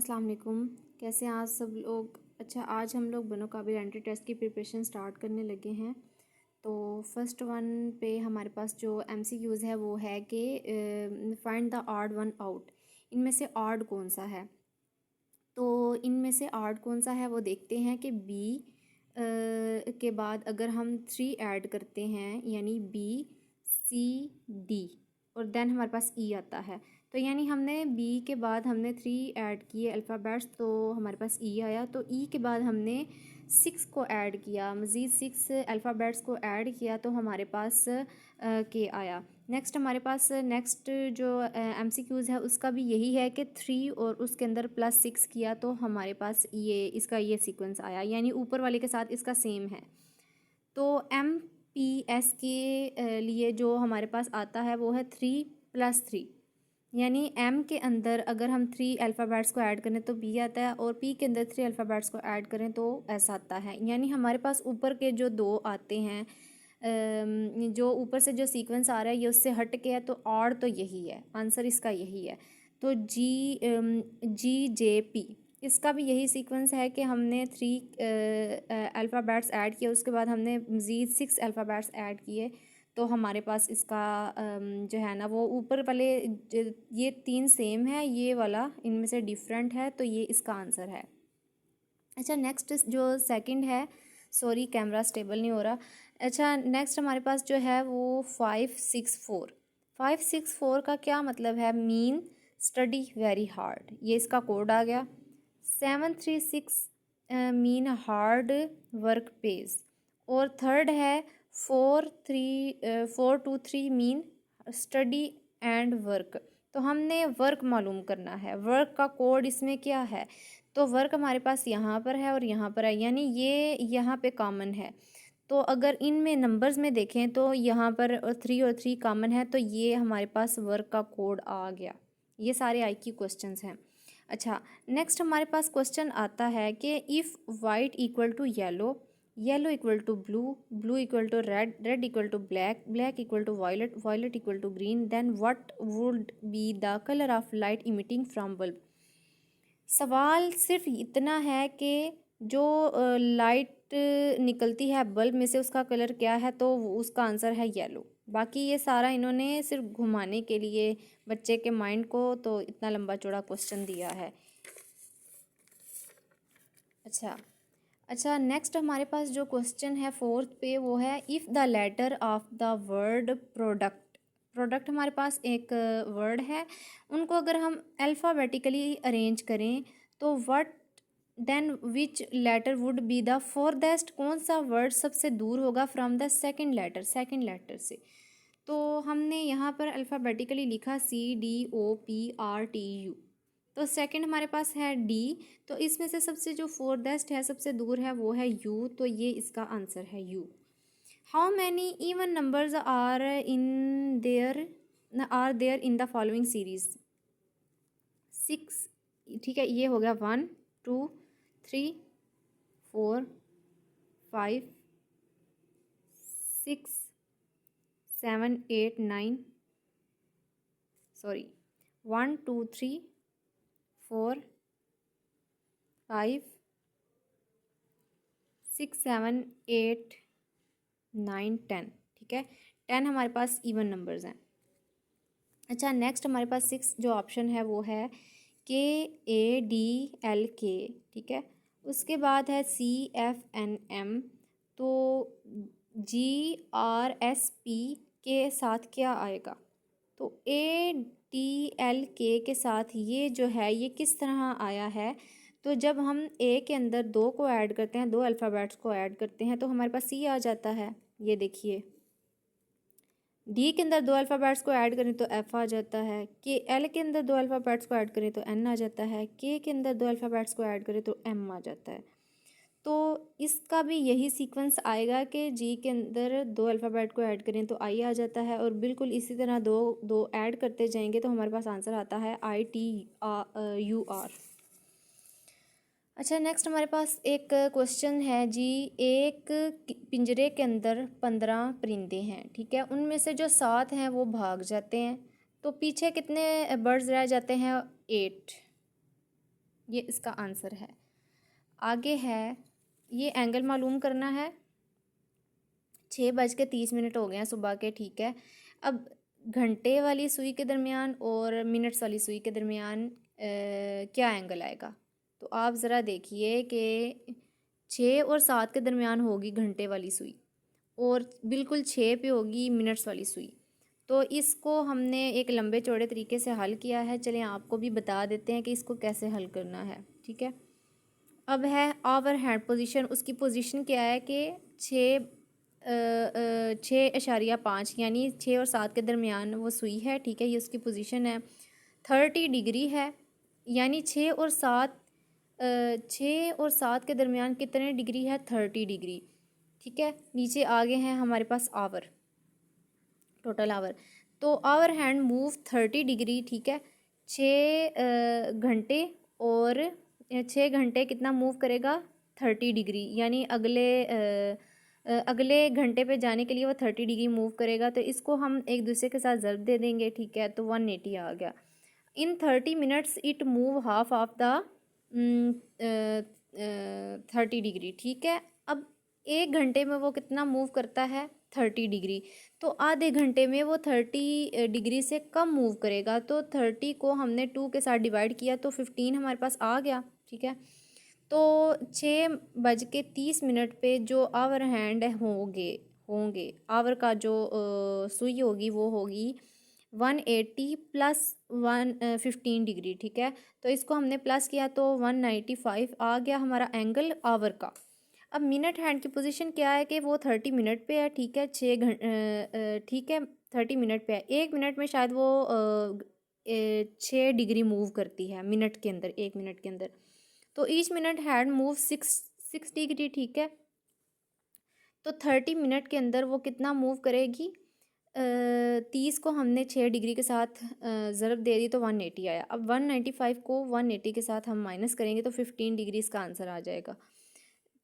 अस्सलाम वालेकुम। कैसे हैं आज सब लोग। अच्छा, आज हम लोग बनो काबिल एंट्री टेस्ट की प्रिपरेशन स्टार्ट करने लगे हैं। तो फर्स्ट वन पे हमारे पास जो एमसीक्यूज़ है वो है कि find the odd one out. इनमें से ऑड कौन सा है। तो इनमें से ऑड कौन सा है वो देखते हैं कि बी के बाद अगर हम 3 ऐड करते हैं यानी बी सी डी और देन हमारे पास ई आता है। तो यानी हमने बी के बाद हमने 3 ऐड किए अल्फ़ाबेट्स, तो हमारे पास ई आया। तो ई के बाद हमने 6 को ऐड किया, मज़ीद 6 अल्फ़ाबेट्स को ऐड किया तो हमारे पास के आया। नेक्स्ट हमारे पास नेक्स्ट जो एमसीक्यूज़ है उसका भी यही है कि 3 और उसके अंदर +6 किया तो हमारे पास ये सीक्वेंस आया, यानी ऊपर वाले के साथ इसका सेम है। तो MPS के लिए जो हमारे पास आता है वो है 3+3, यानी M के अंदर अगर हम 3 अल्फ़ाबेट्स को ऐड करें तो B आता है और P के अंदर 3 अल्फ़ाबेट्स को ऐड करें तो ऐसा आता है। यानी हमारे पास ऊपर के जो 2 आते हैं, जो ऊपर से जो सीक्वेंस आ रहा है ये उससे हट के है, तो ऑड तो यही है, आंसर इसका यही है। तो GJP इसका भी यही सीक्वेंस है कि हमने 3 अल्फ़ाबेट्स ऐड किए, उसके बाद हमने मज़ीद 6 अल्फ़ाबेट्स ऐड किए तो हमारे पास इसका जो है ना वो ऊपर वाले ये 3 सेम है, ये वाला इनमें से डिफरेंट है, तो ये इसका आंसर है। अच्छा, नेक्स्ट जो सेकंड है, सॉरी कैमरा स्टेबल नहीं हो रहा। अच्छा, नेक्स्ट हमारे पास जो है वो 564 का क्या मतलब है, मीन स्टडी वेरी हार्ड, ये इसका कोड आ गया। 736 मीन हार्ड वर्क पेज, और थर्ड है 423 मीन स्टडी एंड वर्क। तो हमने वर्क मालूम करना है, वर्क का कोड इसमें क्या है, तो वर्क हमारे पास यहाँ पर है और यहाँ पर है, यानी ये यहाँ पे कॉमन है। तो अगर इनमें नंबर्स में देखें तो यहाँ पर 3 और 3 कॉमन है, तो ये हमारे पास वर्क का कोड आ गया। ये सारे IQ क्वेश्चंस हैं। अच्छा, नेक्स्ट हमारे पास क्वेश्चन आता है कि if white equal to yellow, yellow equal to blue, blue equal to red, red equal to black, black equal to violet, violet equal to green, then what would be the colour of light emitting from bulb. सवाल सिर्फ इतना है कि जो light निकलती है bulb में से उसका कलर क्या है, तो उसका आंसर है येलो। बाकी ये सारा इन्होंने सिर्फ घुमाने के लिए बच्चे के माइंड को तो इतना लंबा चौड़ा क्वेश्चन दिया है। अच्छा, नेक्स्ट हमारे पास जो क्वेश्चन है फोर्थ पे वो है if the letter of the word product, product हमारे पास एक वर्ड है, उनको अगर हम अल्फ़ाबेटिकली अरेंज करें तो what then which letter would be the farthest, कौन सा वर्ड सबसे दूर होगा फ्रॉम द सेकंड लेटर से। तो हमने यहाँ पर अल्फ़ाबेटिकली लिखा CDOPRTU, तो सेकंड हमारे पास है डी, तो इसमें से सबसे जो फोरदेस्ट है, सबसे दूर है, वो है यू, तो ये इसका आंसर है U. How many even numbers are there in the following series. 6, ठीक है, ये हो गया 1 2 3 4 5 6 7 8 9, सॉरी 1 2 3 4 5 6 7 8 9 10, ठीक है, 10 हमारे पास इवन नंबर्स हैं। अच्छा, नेक्स्ट हमारे पास 6 जो ऑप्शन है वो है KADLK, ठीक है, उसके बाद है CFNM, तो GRSP के साथ क्या आएगा, तो ADLK के साथ ये जो है ये किस तरह आया है, तो जब हम A के अंदर 2 को ऐड करते हैं, 2 अल्फ़ाबेट्स को ऐड करते हैं तो हमारे पास C आ जाता है। ये देखिए, D के अंदर 2 अल्फ़ाबेट्स को ऐड करें तो F आ जाता है, L के अंदर 2 अल्फ़ाबेट्स को ऐड करें तो N आ जाता है, K के अंदर 2 अल्फ़ाबेट्स को ऐड करें तो M आ जाता है। तो इसका भी यही सीक्वेंस आएगा कि G के अंदर 2 अल्फ़ाबेट को ऐड करें तो I आ जाता है, और बिल्कुल इसी तरह दो ऐड करते जाएंगे तो हमारे पास आंसर आता है ITUR। अच्छा, नेक्स्ट हमारे पास एक क्वेश्चन है जी, एक पिंजरे के अंदर 15 परिंदे हैं, ठीक है, उनमें से जो 7 हैं वो भाग जाते हैं, तो पीछे कितने बर्ड्स रह जाते हैं, 8, ये इसका आंसर है। आगे है, ये एंगल मालूम करना है। 6:30 हो गए हैं सुबह के, ठीक है। अब घंटे वाली सुई के दरमियान और मिनट्स वाली सुई के दरमियान क्या एंगल आएगा। तो आप ज़रा देखिए कि 6 और 7 के दरमियान होगी घंटे वाली सुई और बिल्कुल 6 पे होगी मिनट्स वाली सुई। तो इसको हमने एक लंबे चौड़े तरीके से हल किया है। चलें आपको भी बता देते हैं कि इसको कैसे हल करना है, ठीक है। अब है आवर हैंड पोजीशन, उसकी पोजीशन क्या है कि 6.5 यानी 6 और 7 के दरमियान वो सुई है, ठीक है। ये उसकी पोजीशन है। 30 डिग्री है, यानी 6 और 7 के दरमियान कितने डिग्री है, 30 डिग्री, ठीक है। नीचे आगे हैं हमारे पास आवर, टोटल आवर। तो आवर हैंड मूव 30 डिग्री, ठीक है। 6 घंटे और 6 घंटे कितना मूव करेगा, 30 डिग्री, यानी अगले घंटे पे जाने के लिए वो 30 डिग्री मूव करेगा। तो इसको हम एक दूसरे के साथ ज़रब दे देंगे, ठीक है। तो 180 आ गया। इन 30 minutes it move half of the 30 degree, ठीक है। अब 1 घंटे में वो कितना मूव करता है, 30 डिग्री। तो आधे घंटे में वो 30 डिग्री से कम मूव करेगा। तो 30 को हमने 2 के साथ डिवाइड किया तो 15 हमारे पास आ गया, ठीक है। तो 6:30 पे जो आवर हैंड होंगे आवर का जो सुई होगी वो होगी 180 प्लस 15 डिग्री, ठीक है। तो इसको हमने प्लस किया तो 195 आ गया हमारा एंगल आवर का। अब मिनट हैंड की पोजीशन क्या है कि वो 30 मिनट पे है, ठीक है। ठीक है, 30 मिनट पे है। 1 मिनट में शायद वो 6 डिग्री मूव करती है मिनट के अंदर, 1 मिनट के अंदर। तो each minute hand move 6 degree, ठीक है। तो 30 मिनट के अंदर वो कितना मूव करेगी, 30 को हमने 6 डिग्री के साथ ज़रब दे दी तो 180 आया। अब 195 को 180 के साथ हम माइनस करेंगे तो 15 डिग्री इसका आंसर आ जाएगा।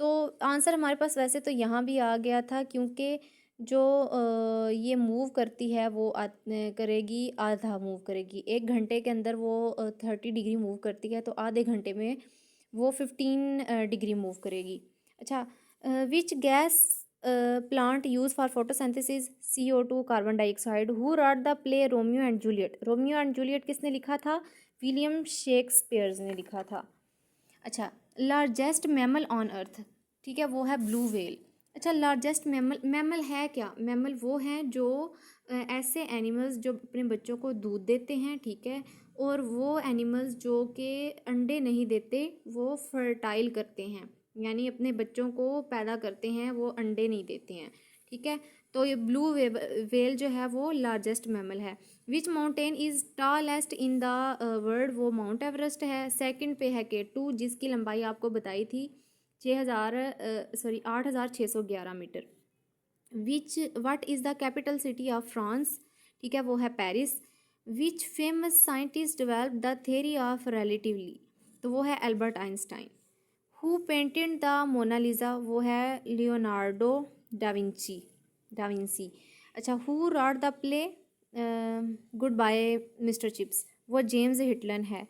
तो आंसर हमारे पास वैसे तो यहाँ भी आ गया था, क्योंकि जो ये मूव करती है वो करेगी, आधा मूव करेगी। 1 घंटे के अंदर वो 30 डिग्री मूव करती है, तो आधे घंटे में वो 15 डिग्री मूव करेगी। अच्छा, which gas plant use for photosynthesis, CO2, carbon dioxide. Who wrote the play Romeo and Juliet. Romeo and Juliet किसने लिखा था, विलियम शेक्सपियर ने लिखा था। अच्छा, लार्जेस्ट मैमल ऑन अर्थ, ठीक है, वो है ब्लू व्हेल। अच्छा, लार्जेस्ट मैमल है क्या, मैमल वो हैं जो ऐसे एनिमल्स जो अपने बच्चों को दूध देते हैं, ठीक है। और वो एनिमल्स जो कि अंडे नहीं देते, वो फर्टाइल करते हैं, यानी अपने बच्चों को पैदा करते हैं, वो अंडे नहीं देते हैं, ठीक है। तो ये ब्लू व्हेल जो है वो लार्जेस्ट मैमल है। Which mountain is tallest in the world, वो माउंट एवरेस्ट है। सेकंड पे है K2 जिसकी लंबाई आपको बताई थी 8,611 metre. What is the capital city of France, ठीक है, वो है Paris. Which famous scientist develop the theory of relativity, तो वो है Albert Einstein. Who painted the Mona Lisa, वो है लियोनार्डो डाविंसी। अच्छा, who wrote the play goodbye mister Chips, वो जेम्स हिटलन है।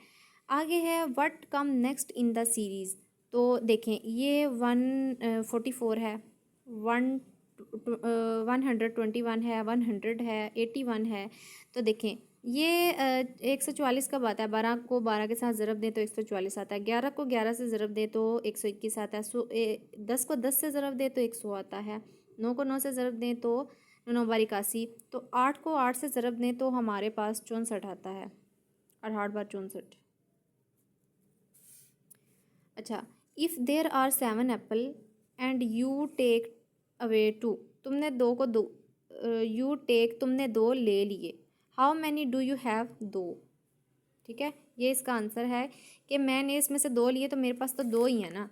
आगे है what come next in the series. तो देखें ये 144 है, 121 है, 100 है, 81 है। तो देखें ये 144 कब आता है, 12 को 12 के साथ ज़रब दें तो 144 आता है। 11 को 11 से ज़रब दें तो 121 आता है। 10 को 10 से ज़रब दें तो 100 आता है। 9 को 9 से ज़रब दें तो 9 बार 81। तो 8 को 8 से ज़रब दें तो हमारे पास 64 आता है, 8 बार 64। अच्छा, if there are 7 apple and you take away 2, तुमने 2 को 2 तुमने 2 ले लिए। How many do you have, 2, ठीक है। ये इसका आंसर है कि मैंने इसमें से 2 लिए तो मेरे पास तो 2 ही है ना।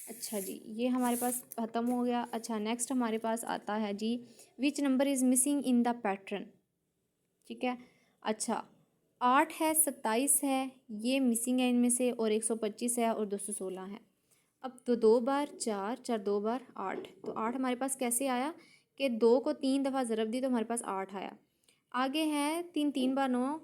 अच्छा जी, ये हमारे पास ख़त्म हो गया। अच्छा, नेक्स्ट हमारे पास आता है जी which number is missing in the pattern, ठीक है। अच्छा, 8 है, 27 है, ये मिसिंग है इनमें से, और 125 है और 216 है। अब तो 2 बार 4, 4 2 बार 8, तो 8 हमारे पास कैसे आया कि 2 को 3 दफ़ा ज़रब दी तो हमारे पास 8 आया। आगे है 3 3 बार 9,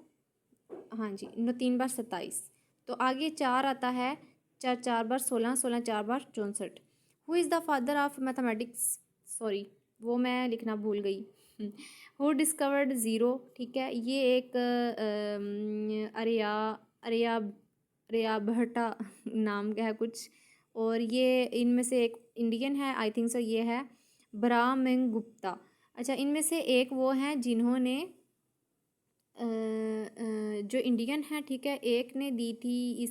हाँ जी, 3 बार 27, तो आगे 4 आता है, 4 4 बार 16, 16 4 बार 64। Who is the father of mathematics, sorry वो मैं लिखना भूल गई। हु डिस्कवर्ड ज़ीरो, ठीक है, ये एक आर्यभट्टा नाम का है कुछ, और ये इनमें से एक इंडियन है, आई थिंक सो, ये है ब्रह्मगुप्ता। अच्छा, इनमें से एक वो हैं जिन्होंने जो इंडियन है, ठीक है, एक ने दी थी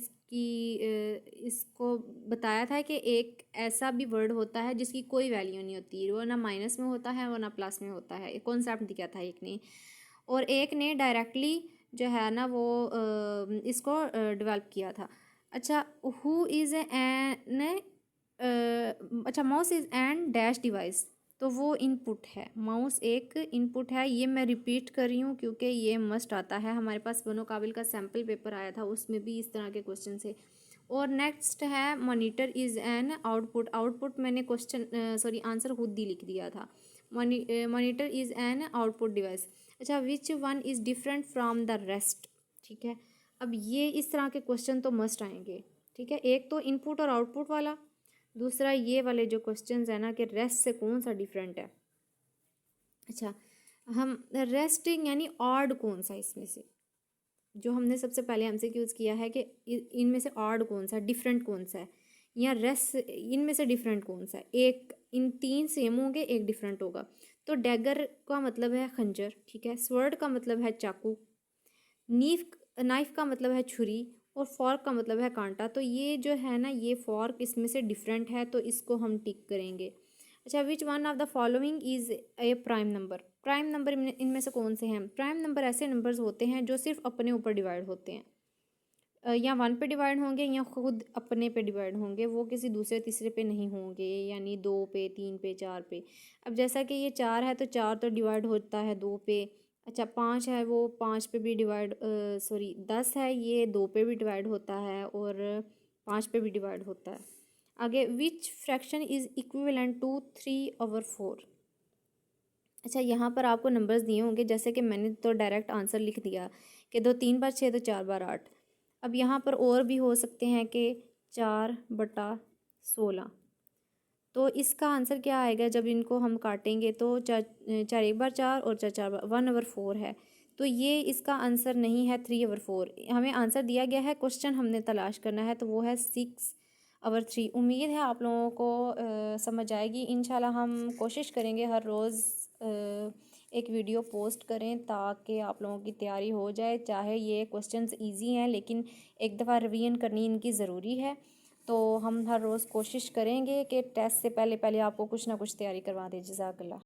इसको बताया था कि एक ऐसा भी वर्ड होता है जिसकी कोई वैल्यू नहीं होती, वो ना माइनस में होता है वो ना प्लस में होता है, कॉन्सेप्ट दिया था एक ने, और एक ने डायरेक्टली जो है ना वो इसको डेवलप किया था। अच्छा, हु इज़ एन अच्छा, mouse is an dash device, तो वो इनपुट है, माउस एक इनपुट है। ये मैं रिपीट कर रही हूँ क्योंकि ये मस्ट आता है, हमारे पास बनो काबिल का सैम्पल पेपर आया था, उसमें भी इस तरह के क्वेश्चन थे। और नेक्स्ट है monitor is an output, output मैंने क्वेश्चन सॉरी आंसर खुद ही लिख दिया था। Monitor is an output device. अच्छा, which one is different from the rest, ठीक है। अब ये इस तरह के क्वेश्चन तो मस्ट आएंगे, ठीक है, एक तो इनपुट और आउटपुट वाला, दूसरा ये वाले जो क्वेश्चंस है ना कि रेस्ट से कौन सा डिफरेंट है। अच्छा, हम रेस्ट यानी ऑड कौन सा इसमें से, जो हमने सबसे पहले हमसे यूज़ किया है कि इनमें से ऑड कौन सा, डिफरेंट कौन सा है, या रेस्ट इनमें से डिफरेंट कौन सा है। एक इन 3 सेम होंगे, एक डिफरेंट होगा। तो डैगर का मतलब है खंजर, ठीक है, स्वर्ड का मतलब है चाकू, नाइफ का मतलब है छुरी, और फॉर्क का मतलब है कांटा। तो ये जो है ना, ये फॉर्क इसमें से डिफरेंट है, तो इसको हम टिक करेंगे। अच्छा, which one of the following is a prime number, prime number इनमें से कौन से हैं। प्राइम नंबर ऐसे नंबर्स होते हैं जो सिर्फ अपने ऊपर डिवाइड होते हैं, या 1 पे डिवाइड होंगे या खुद अपने पे डिवाइड होंगे, वो किसी दूसरे तीसरे पे नहीं होंगे, यानी 2 पे, 3 पे, 4 पे। अब जैसा कि ये 4 है तो 4 तो डिवाइड होता है 2 पे। अच्छा, 5 है, वो 5 पे भी डिवाइड, सॉरी 10 है, ये 2 पे भी डिवाइड होता है और 5 पे भी डिवाइड होता है। आगे, which fraction is equivalent to 3/4। अच्छा, यहाँ पर आपको नंबर्स दिए होंगे, जैसे कि मैंने तो डायरेक्ट आंसर लिख दिया कि 2 3 बार 6 तो 4 बार 8। अब यहाँ पर और भी हो सकते हैं कि 4/16, तो इसका आंसर क्या आएगा जब इनको हम काटेंगे, तो 4 1 बार 4 और 4 4 बार 1/4 है, तो ये इसका आंसर नहीं है 3/4। हमें आंसर दिया गया है, क्वेश्चन हमने तलाश करना है, तो वो है 6/3। उम्मीद है आप लोगों को समझ आएगी। इंशाल्लाह हम कोशिश करेंगे हर रोज़ एक वीडियो पोस्ट करें ताकि आप लोगों की तैयारी हो जाए। चाहे ये क्वेश्चंस इजी हैं, लेकिन एक दफ़ा रिवीजन करनी इनकी ज़रूरी है। तो हम हर रोज़ कोशिश करेंगे कि टेस्ट से पहले पहले आपको कुछ ना कुछ तैयारी करवा दें। जज़ाकल्लाह।